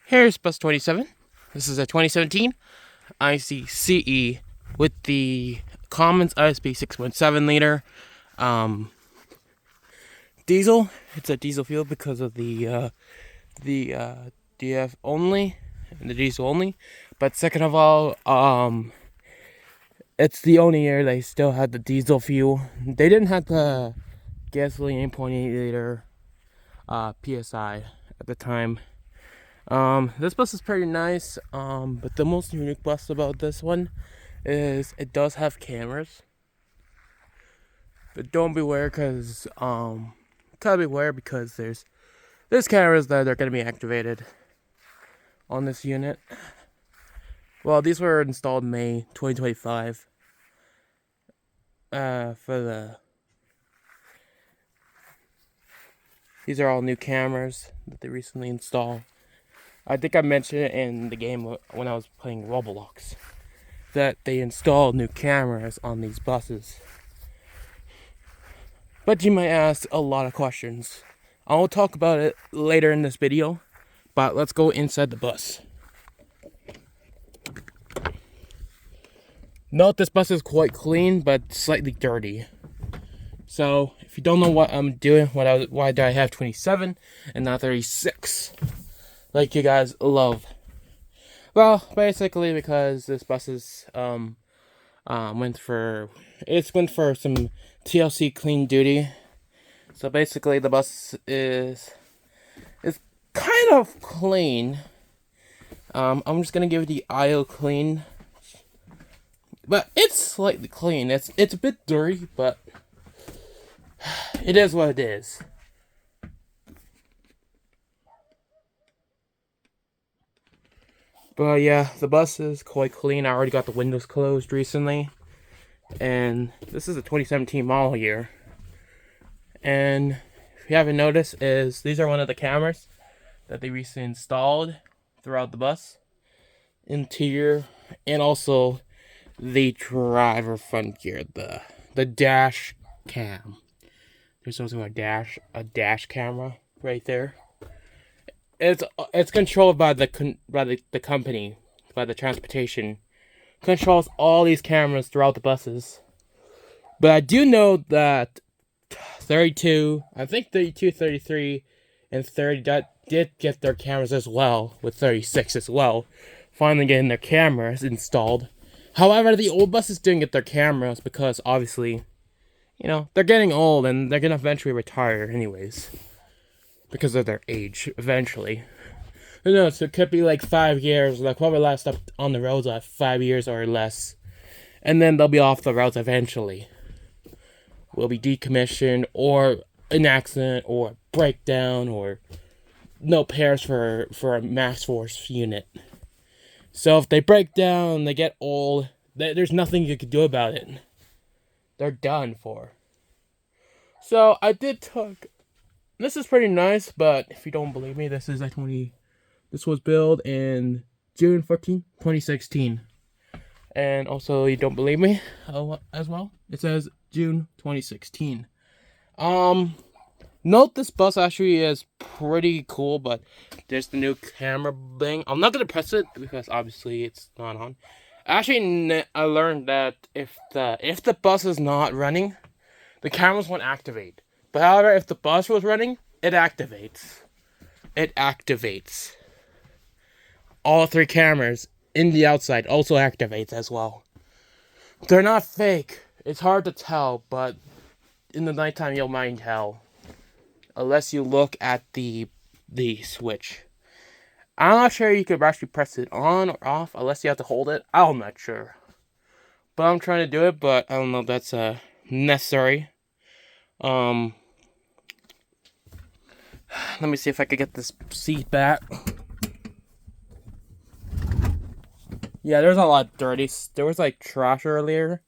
Here's bus 27. This is a 2017 ICCE with the Cummins ISP 6.7 liter diesel. It's a diesel fuel because of the DF only, and the diesel only. But second of all, it's the only year they still had the diesel fuel. They didn't have the gasoline 8.8 liter PSI at the time. This bus is pretty nice, but the most unique bus about this one is it does have cameras. But don't beware because there's cameras that are going to be activated on this unit. Well, these were installed May 2025. These are all new cameras that they recently installed. I think I mentioned it in the game when I was playing Roblox, that they installed new cameras on these buses. But you might ask a lot of questions. I will talk about it later in this video, but let's go inside the bus. Note this bus is quite clean, but slightly dirty. So, if you don't know what I'm doing, why do I have 27 and not 36? Like you guys love. Well, basically because this bus is went for some TLC clean duty. So basically the bus is kind of clean. I'm just gonna give it the aisle clean. But it's slightly clean. It's a bit dirty, but it is what it is. But yeah, the bus is quite clean. I already got the windows closed recently. And this is a 2017 model year. And if you haven't noticed, these are one of the cameras that they recently installed throughout the bus. Interior, and also the driver front gear, the dash cam. There's also a dash camera right there. It's controlled by the company, by the transportation. Controls all these cameras throughout the buses. But I do know that 32, 33, and 30 did get their cameras as well, with 36 as well. Finally getting their cameras installed. However, the old buses didn't get their cameras because obviously, they're getting old and they're gonna eventually retire anyways. Because of their age, eventually. Who knows, it could be like 5 years, like probably last up on the roads at 5 years or less. And then they'll be off the roads eventually. Will be decommissioned, or an accident, or breakdown, or no pairs for a max force unit. So if they break down, they get old, there's nothing you can do about it. They're done for. So I did took. This is pretty nice, but if you don't believe me, this was built in June 14, 2016. And also, you don't believe me as well, it says June 2016. Note this bus actually is pretty cool, but there's the new camera thing. I'm not gonna press it because obviously it's not on. Actually, I learned that if the bus is not running, the cameras won't activate. But however, if the bus was running, it activates. It activates. All 3 cameras in the outside also activates as well. They're not fake. It's hard to tell, but in the nighttime you'll mind tell. Unless you look at the switch. I'm not sure you could actually press it on or off unless you have to hold it. I'm not sure. But I'm trying to do it, but I don't know if that's necessary. Let me see if I could get this seat back. Yeah, there's a lot of dirty. There was like trash earlier.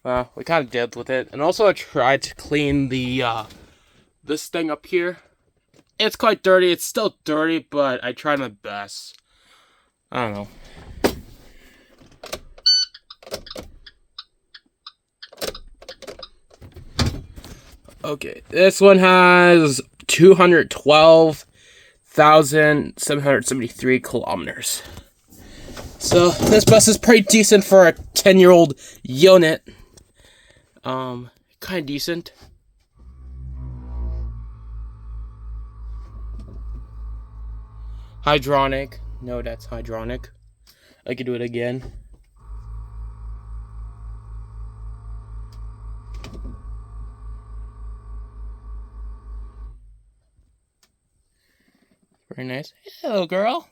We kind of dealt with it. And also I tried to clean this thing up here. It's quite dirty. It's still dirty, but I tried my best. I don't know. Okay, this one has 212 1,773 kilometers. So this bus is pretty decent for a 10-year-old unit. Kind of decent. Hydronic. No, that's hydronic. I could do it again. Very nice. Hello, girl.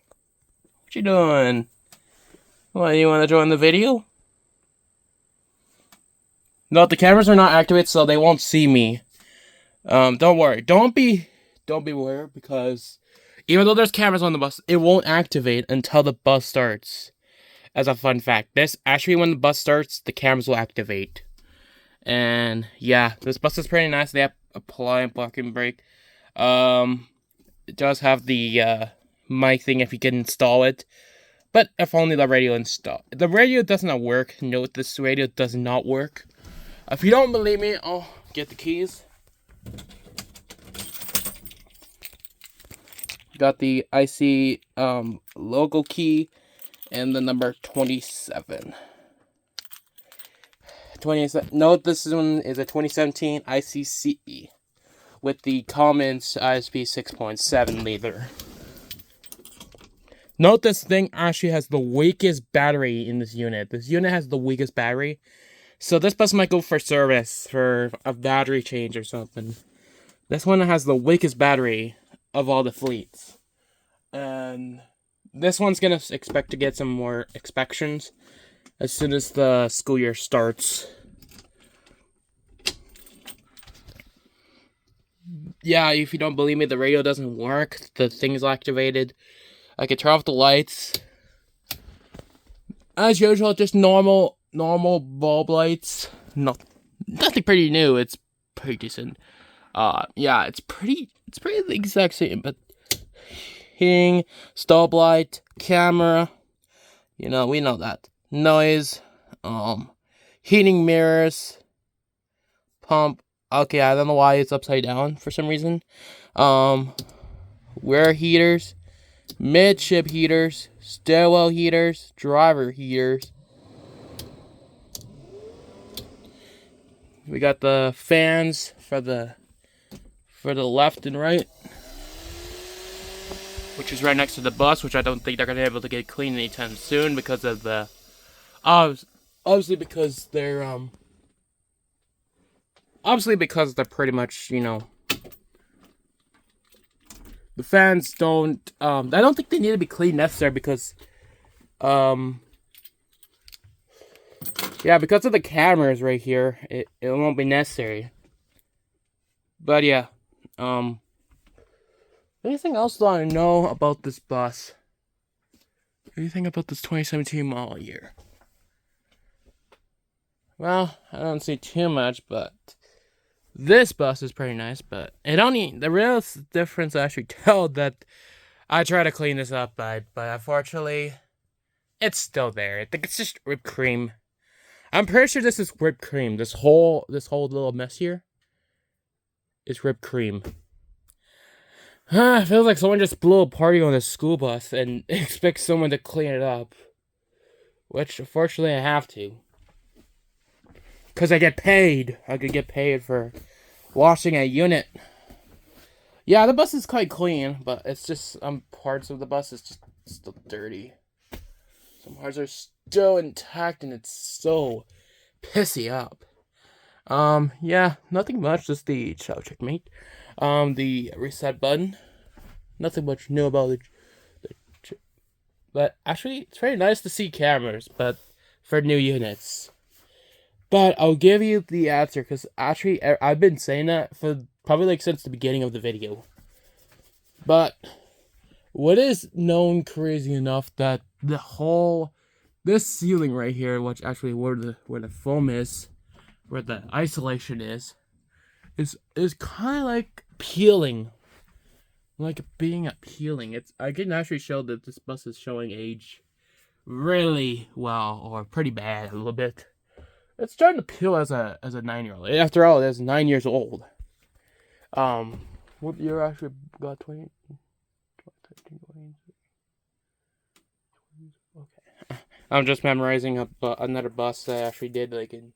What you doing? What, you want to join the video? No, the cameras are not activated, so they won't see me. Don't worry. Don't be worried, because even though there's cameras on the bus, it won't activate until the bus starts. As a fun fact, when the bus starts, the cameras will activate. And yeah, this bus is pretty nice. They have a pliant parking brake. It does have the mic thing if you can install it. But if only the radio installed. The radio does not work. Note, this radio does not work. If you don't believe me, I'll get the keys. Got the IC logo key and the number 27. 27. Note, this one is a 2017 ICCE with the Cummins ISP 6.7 liter. Note, this thing actually has the weakest battery in this unit. This unit has the weakest battery. So this bus might go for service, for a battery change or something. This one has the weakest battery of all the fleets. And this one's going to expect to get some more inspections as soon as the school year starts. Yeah, if you don't believe me, the radio doesn't work. The thing is activated. I can turn off the lights. As usual, just normal bulb lights. Nothing pretty new. It's pretty decent. Yeah, it's pretty the exact same, but heating, stop light, camera, we know that. Noise, heating mirrors, pump. Okay, I don't know why it's upside down for some reason. Rear heaters, midship heaters, stairwell heaters, driver heaters. We got the fans for the left and right, which is right next to the bus, which I don't think they're gonna be able to get clean anytime soon because of the obviously because they're pretty much, the fans don't I don't think they need to be cleaned necessary because yeah, because of the cameras right here, it won't be necessary. But yeah, anything else do I know about this bus? Anything about this 2017 model year? Well, I don't see too much, but this bus is pretty nice. But the real difference I actually tell that I try to clean this up, but unfortunately, it's still there. I think it's just whipped cream. I'm pretty sure this is whipped cream. This whole little mess here is whipped cream. It feels like someone just blew a party on this school bus and expects someone to clean it up. Which, unfortunately, I have to. Because I get paid. I could get paid for washing a unit. Yeah, the bus is quite clean, but it's just, parts of the bus is just still dirty. Some parts are still intact, and it's so pissy up. Yeah, nothing much, just the chow checkmate. The reset button. Nothing much new about it. But actually, it's very nice to see cameras, but for new units. But I'll give you the answer, because actually, I've been saying that for probably since the beginning of the video. But what is known crazy enough that this ceiling right here, which actually where the foam is, where the isolation is kind of like peeling, like being peeling. I can actually show that this bus is showing age really well, or pretty bad a little bit. It's starting to peel as a 9-year-old. After all, it's 9 years old. What year actually got 20? Okay. I'm just memorizing another bus that I actually did like in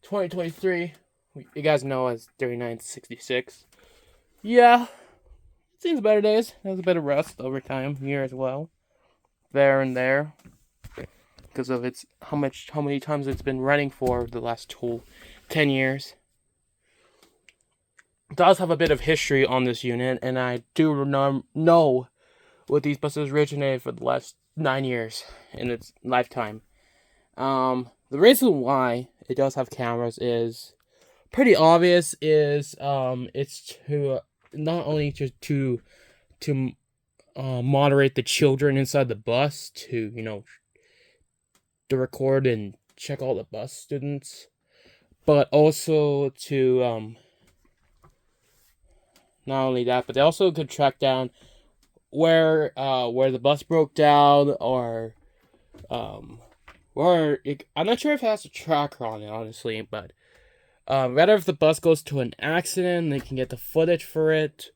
2023. You guys know as 3966. Yeah, it seems better days. There's a bit of rust over time here as well. There and there. Because of its how many times it's been running for the last 10 years. It does have a bit of history on this unit, and I do know what these buses originated for the last 9 years in its lifetime. The reason why it does have cameras is pretty obvious. It's to not only to moderate the children inside the bus to record and check all the bus students, but also to not only that, but they also could track down where the bus broke down, or I'm not sure if it has a tracker on it, honestly, but rather if the bus goes to an accident, they can get the footage for it,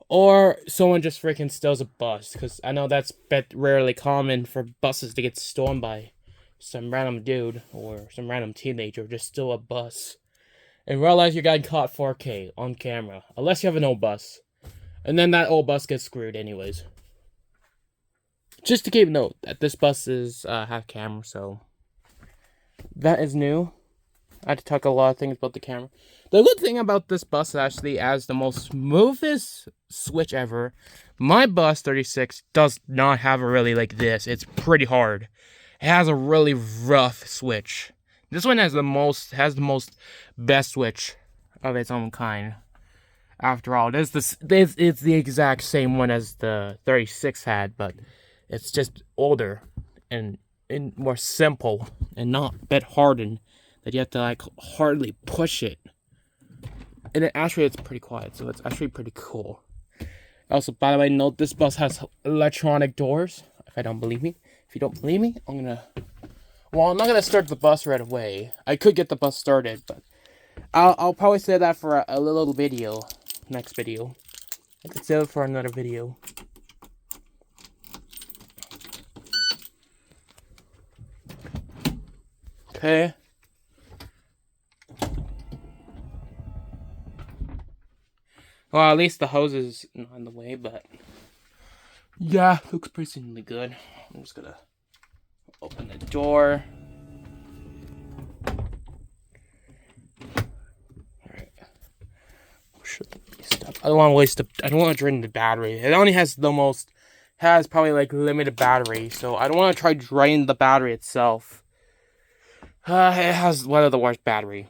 or someone just freaking steals a bus, because I know that's rarely common for buses to get stolen by some random dude or some random teenager. Just steal a bus and realize you got caught 4K on camera, unless you have an old bus, and then that old bus gets screwed anyways. Just to keep note that this bus is have camera, so that is new. I had to talk a lot of things about the camera. The good thing about this bus actually has the most smoothest switch ever. My bus 36 does not have a really like this. It's pretty hard. It has a really rough switch. This one has the most best switch of its own kind. After all, it's the exact same one as the 36 had, but it's just older and more simple and not bit hardened that you have to like hardly push it. And it's pretty quiet, so it's actually pretty cool. Also, by the way, note this bus has electronic doors. If you don't believe me, I'm not gonna start the bus right away. I could get the bus started, but I'll probably say that for a little video, next video. I could save it for another video. Okay. Well, at least the hose is not in the way, but yeah, looks pretty good. I'm just gonna open the door. Alright. I don't want to drain the battery. It only has probably like limited battery, so I don't want to try drain the battery itself. It has one of the worst battery.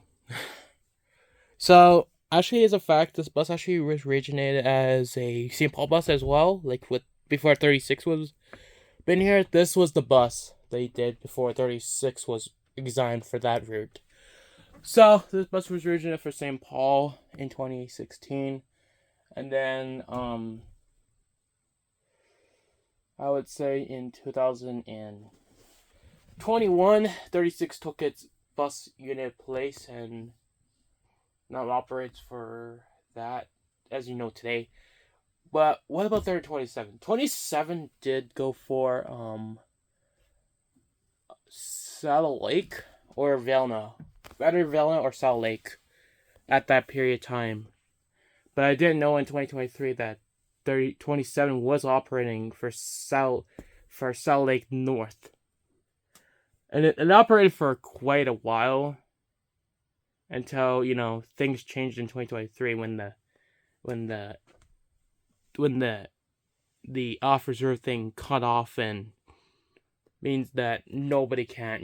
So, actually, as a fact, this bus actually originated as a St. Paul bus as well. Like before 36 was been here, this was the bus they did before 36 was designed for that route. So this bus was originated for St. Paul in 2016, and then I would say in 2021, 36 took its bus unit place and now operates for that, as you know today. But what about 27? 27 did go for Saddle Lake or Velna. Either Velna or Saddle Lake at that period of time. But I didn't know in 2023 that 27 was operating for Saddle Lake North. And it operated for quite a while until, things changed in 2023 when the off reserve thing cut off, and means that nobody can,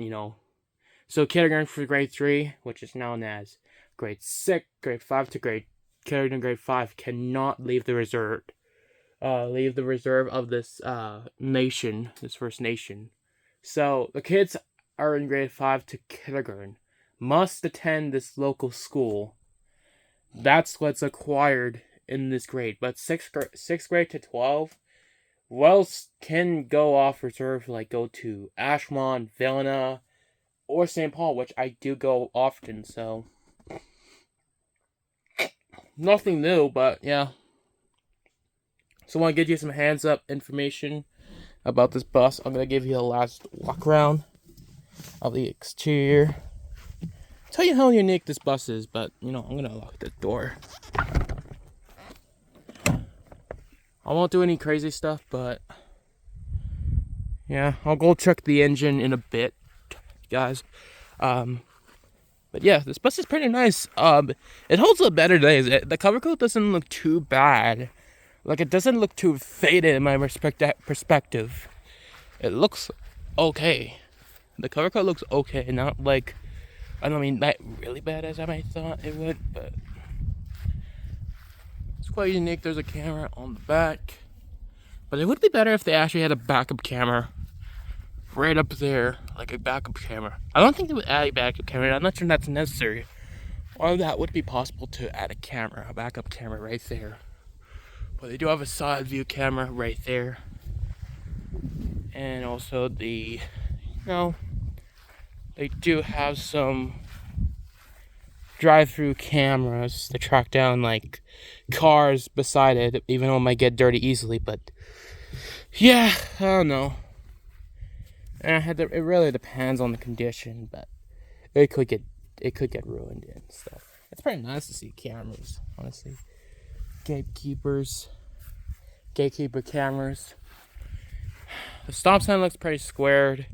So kindergarten for grade 3, which is known as grade 6, grade 5 to kindergarten grade 5 cannot leave the reserve of this nation, this First Nation. So the kids are in grade 5 to kindergarten must attend this local school. That's what's acquired in this grade. But sixth grade to 12, can go off reserve, like go to Ashmont, Vilna, or St. Paul, which I do go often, so nothing new, but yeah. So I want to give you some hands up information about this bus. I'm going to give you the last walk around of the exterior. Tell you how unique this bus is, but I'm going to lock the door. I won't do any crazy stuff, but yeah, I'll go check the engine in a bit, guys. But yeah, this bus is pretty nice. It holds up better days. The cover coat doesn't look too bad. Like, it doesn't look too faded in my perspective. It looks okay. The cover coat looks okay, not like, I don't mean that really bad as I might thought it would, but it's quite unique. There's a camera on the back, but it would be better if they actually had a backup camera right up there, like a backup camera. I don't think they would add a backup camera. I'm not sure that's necessary, or that would be possible to add a backup camera right there. But they do have a side view camera right there, and also they do have some drive-through cameras to track down like cars beside it, even though it might get dirty easily. But yeah, I don't know. And it really depends on the condition, but it could get ruined and stuff. It's pretty nice to see cameras, honestly. Gatekeeper cameras. The stop sign looks pretty squared.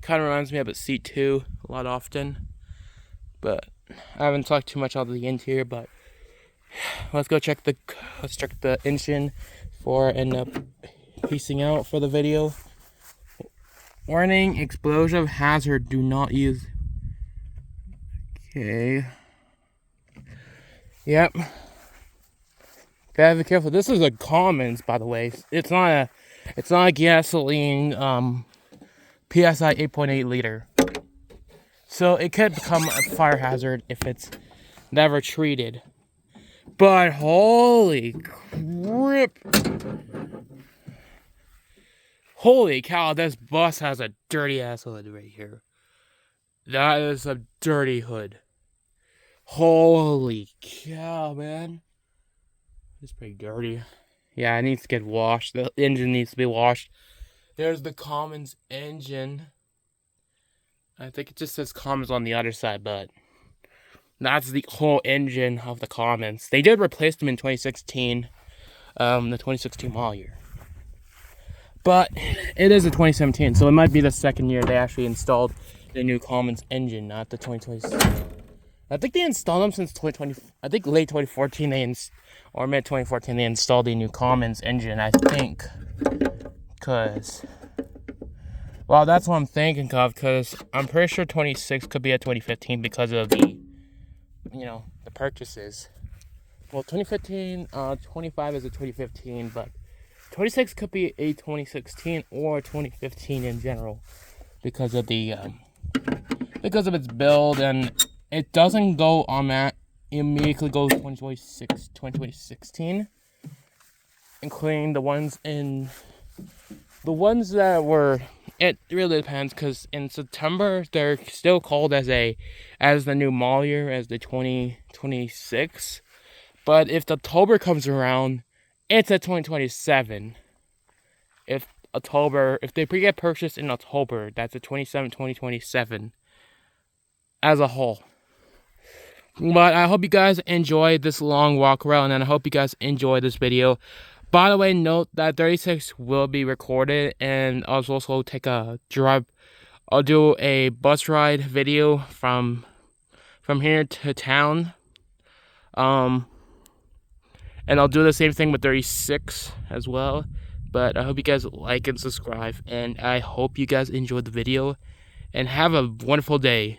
Kind of reminds me of a C2 a lot often. But I haven't talked too much about the interior, but let's check the engine before I end up piecing out for the video. Warning, explosive hazard, do not use. Okay. Yep. Gotta be careful. This is a Commons, by the way. It's not a gasoline PSI 8.8 liter. So it could become a fire hazard if it's never treated. But holy crap. Holy cow, this bus has a dirty ass hood right here. That is a dirty hood. Holy cow, man. It's pretty dirty. Yeah, it needs to get washed. The engine needs to be washed. There's the Commons engine. I think it just says Commons on the other side, but that's the whole engine of the Commons. They did replace them in 2016, the 2016 model year. But it is a 2017, so it might be the second year they actually installed the new Commons engine, not the 2020. I think they installed them since 2020. I think late 2014 or mid 2014 they installed the new Commons engine. I think, well, that's what I'm thinking of, because I'm pretty sure 26 could be a 2015 because of the, the purchases. Well, 2015, 25 is a 2015, but 26 could be a 2016 or 2015 in general because of its build, and it doesn't go on that. It immediately goes 2016, including the ones that were. It really depends, because in September they're still called as the new model year, as the 2026. But if October comes around, it's a 2027. If they get purchased in October, that's a 2027 as a whole. But I hope you guys enjoyed this long walk around, and I hope you guys enjoyed this video. By the way, note that 36 will be recorded, and I'll also take a drive. I'll do a bus ride video from here to town. And I'll do the same thing with 36 as well. But I hope you guys like and subscribe, and I hope you guys enjoyed the video, and have a wonderful day.